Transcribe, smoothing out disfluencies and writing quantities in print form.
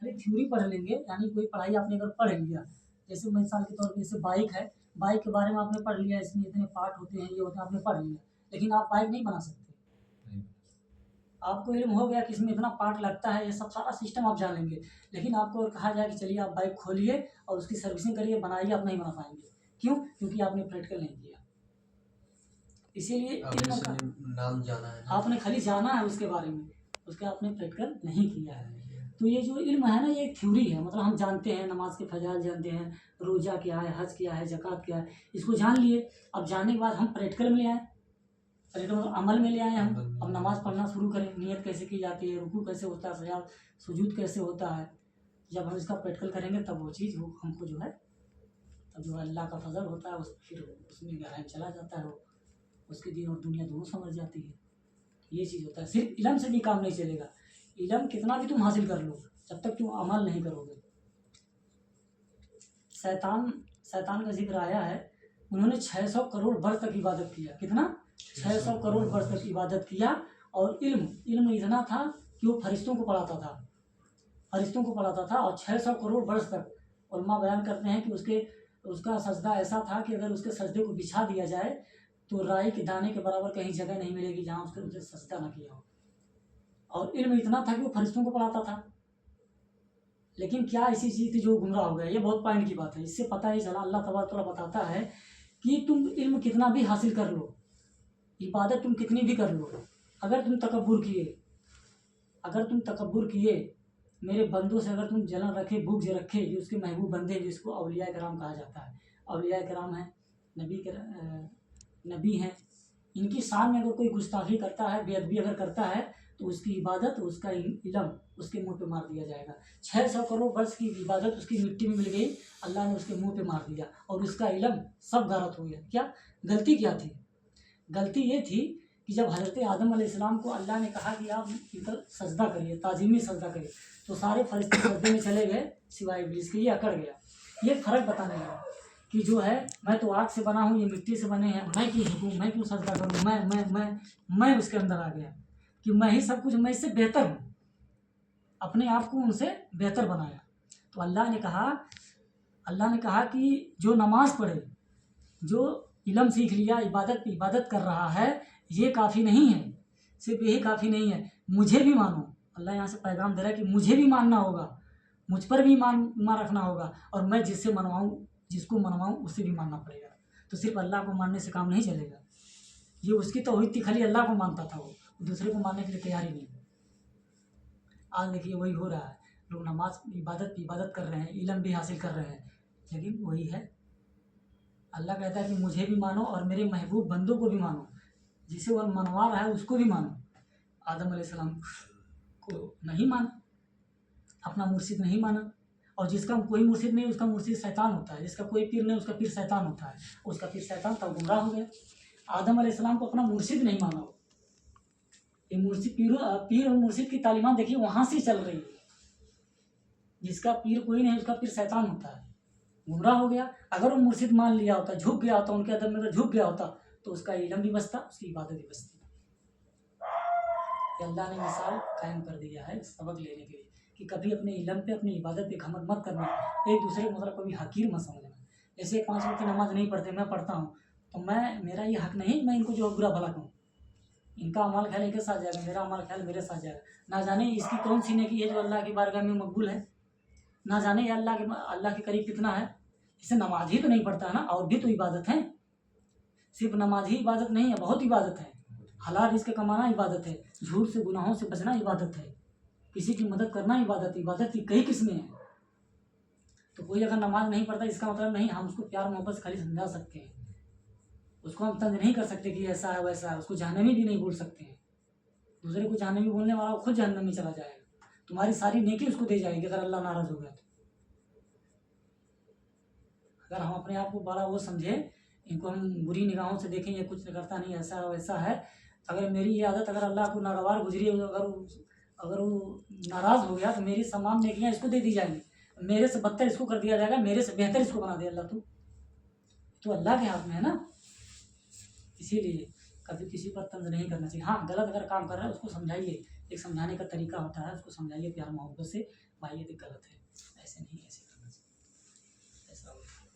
खाली थ्योरी पढ़ लेंगे, यानी कोई पढ़ाई आपने अगर पढ़ लिया, जैसे मिसाल के तौर पे जैसे बाइक है, बाइक के बारे में आपने पढ़ लिया, इसमें इतने पार्ट होते हैं, ये होते हैं, आपने पढ़ लिया, लेकिन आप बाइक नहीं बना सकते। आपको इल्म हो गया कि इसमें इतना पार्ट लगता है, ये सब सारा सिस्टम आप जान लेंगे, लेकिन आपको अगर कहा जाए कि चलिए आप बाइक खोलिए और उसकी सर्विसिंग करिए, बनाइए, आप नहीं बना पाएंगे। क्यों? क्योंकि आपने प्रैक्टिकल नहीं किया। इसीलिए इल्म का नाम जाना है, आपने खाली जाना है उसके बारे में, उसके आपने प्रैक्टिकल नहीं किया है। तो ये जो इल्म है ना, ये एक थ्योरी है, मतलब हम जानते हैं नमाज के फजाइल जानते हैं, रोजा क्या है, हज क्या है, ज़कात क्या है, इसको जान लिए। अब जानने के बाद हम प्रैक्टिकल में ले आए, प्रैक्टिकल मतलब अमल में ले आए हम। अब नमाज पढ़ना शुरू करें, नियत कैसे की जाती है, रुकू कैसे होता है, सजा सुजूद कैसे होता है। जब हम इसका प्रैक्टिकल करेंगे तब वो चीज़ वो हमको जो है, तब जो है अल्लाह का फजल होता है, उस फिर उसमें गहराई में चला जाता है वो, उसके दिन और दुनिया दोनों समझ जाती है। ये चीज़ होता है। सिर्फ इल्म से भी काम नहीं चलेगा, इल्म कितना भी तुम हासिल कर लो, जब तक तुम अमल नहीं करोगे। शैतान शैतान का जिक्र आया है, उन्होंने 600 करोड़ वर्ष तक इबादत किया। कितना? 600 करोड़ वर्ष तक इबादत किया। और इल्म इल्म इतना था कि वो फरिश्तों को पढ़ाता था, फरिश्तों को पढ़ाता था, और 600 करोड़ वर्ष तक। उलमा बयान करते हैं कि उसका सजदा ऐसा था कि अगर उसके सजदे को बिछा दिया जाए तो राई के दाने के बराबर कहीं जगह नहीं मिलेगी जहाँ उसके सजदा ना किया हो। और इल्म इतना था कि वो फरिश्तों को पढ़ाता था। लेकिन क्या ऐसी चीज़ थी जो गुमराह हो गया? ये बहुत पॉइंट की बात है। इससे पता ही चला, अल्लाह तबारक तआला बताता है कि तुम इल्म कितना भी हासिल कर लो, इबादत तुम कितनी भी कर लो, अगर तुम तकब्बुर किए, मेरे बंदों से अगर तुम जलन रखे, बुग़्ज़ रखे, जो उसके महबूब बंदे, जिसको औलिया कराम कहा जाता है, औलिया कराम है, नबी हैं, इनकी शान में अगर कोई गुस्ताखी करता है, बेअदबी अगर करता है, तो उसकी इबादत, उसका इल्म उसके मुंह पे मार दिया जाएगा। 600 करोड़ वर्ष की इबादत उसकी मिट्टी में मिल गई, अल्लाह ने उसके मुंह पे मार दिया, और उसका इल्म सब गारत हो गया। क्या गलती क्या थी? गलती ये थी कि जब हज़रत आदम अलैहिस्सलाम को अल्लाह ने कहा कि आप इधर सजदा करिए, ताज़ीमी सजदा करिए, तो सारे फरिश्ते सजदे में चले गए सिवाय इब्लीस के। ये अकड़ गया। ये फ़र्क बताने लगा कि जो है, मैं तो आग से बना हूँ, ये मिट्टी से बने हैं, मैं क्यों झुकूँ, मैं क्यों सजदा करूँ, मैं उसके अंदर आ गया कि मैं ही सब कुछ, मैं इससे बेहतर हूँ, अपने आप को उनसे बेहतर बनाया। तो अल्लाह ने कहा कि जो नमाज पढ़े, जो इल्म सीख लिया, इबादत कर रहा है, ये काफ़ी नहीं है, सिर्फ यही काफ़ी नहीं है, मुझे भी मानो। अल्लाह यहाँ से पैगाम दे रहा है कि मुझे भी मानना होगा, मुझ पर भी ईमान रखना होगा, और मैं जिसको मनवाऊँ उसे भी मानना पड़ेगा। तो सिर्फ अल्लाह को मानने से काम नहीं चलेगा। ये उसकी तौहीद थी, खाली अल्लाह को मानता था वो, दूसरे को मानने के लिए तैयार ही नहीं। आज देखिए वही हो रहा है, लोग नमाज इबादत कर रहे हैं, इल्म भी हासिल कर रहे हैं, लेकिन वही है, अल्लाह कहता है कि मुझे भी मानो और मेरे महबूब बंदों को भी मानो, जिसे वह मनवा रहा है उसको भी मानो। आदम अलैहिस्सलाम को नहीं माना, अपना मुर्शिद नहीं माना, और जिसका कोई मुर्शिद नहीं, उसका मुर्शिद शैतान होता है, जिसका कोई पीर नहीं, उसका पीर शैतान होता है, उसका पीर शैतान तब गुमराह हो गया। आदम अलैहिस्सलाम को अपना मुर्शिद नहीं माना हो। ये पीर और मुर्शिद की तालीमात देखिए वहाँ से चल रही है। जिसका पीर कोई नहीं, उसका पीर शैतान होता है, गुमराह हो गया। अगर वो मुर्शिद मान लिया होता, झुक गया होता, उनके अदब में अगर झुक गया होता, तो उसका इल्म भी बचता, उसकी इबादत भी बचती। अल्लाह ने मिसाल कायम कर दिया है सबक लेने के लिए कि कभी अपने इल्म पे, अपनी इबादत पे घमंड मत करना, एक दूसरे को मतलब कभी हकीर मत समझना। जैसे 5 वक्त की नमाज नहीं पढ़ते, मैं पढ़ता हूँ, तो मेरा ये हक नहीं मैं इनको जो बुरा भला कहूँ। इनका अमाल ख्याल इनके साथ जाएगा, मेरा अमाल ख्याल मेरे साथ जाएगा। ना जाने इसकी कौन सी नेकी है जो अल्लाह की बारगाह में मकबूल है, ना जाने ये अल्लाह के करीब कितना है। इसे नमाज ही तो नहीं पढ़ता है ना, और भी तो इबादत है। सिर्फ नमाज ही इबादत नहीं है, बहुत इबादत है। हलाल रिज़्क़ कमाना इबादत है, झूठ से गुनाहों से बचना इबादत है, किसी की मदद करना इबादत की कई किस्में हैं। तो कोई अगर नमाज नहीं पढ़ता, इसका मतलब नहीं हम उसको प्यार मोहब्बत से खाली समझा सकते हैं, उसको हम तंग नहीं कर सकते कि ऐसा है वैसा है, उसको जहन्नमी भी नहीं बोल सकते हैं। दूसरे को जहन्नमी बोलने वाला खुद जहन्नम में चला जाएगा, तुम्हारी सारी नेकी उसको दे जाएगी अगर अल्लाह नाराज़ हो गया तो। अगर हम अपने आप को बड़ा वो समझे, इनको हम बुरी निगाहों से देखें, ये कुछ करता नहीं, ऐसा है वैसा है, अगर मेरी ये आदत अगर अल्लाह को नागवार गुजरी, अगर वो नाराज़ हो गया, तो मेरी तमाम नेकियां इसको दे दी जाएंगी, मेरे से बदतर इसको कर दिया जाएगा, मेरे से बेहतर इसको बना दे अल्लाह। तो अल्लाह के हाथ में है ना। इसीलिए कभी किसी पर तंज नहीं करना चाहिए। हाँ, गलत अगर काम कर रहा है उसको समझाइए, एक समझाने का तरीका होता है, उसको समझाइए प्यार मोहब्बत से, भाई ये तो गलत है, ऐसे नहीं, ऐसे करना चाहिए, ऐसा होता है।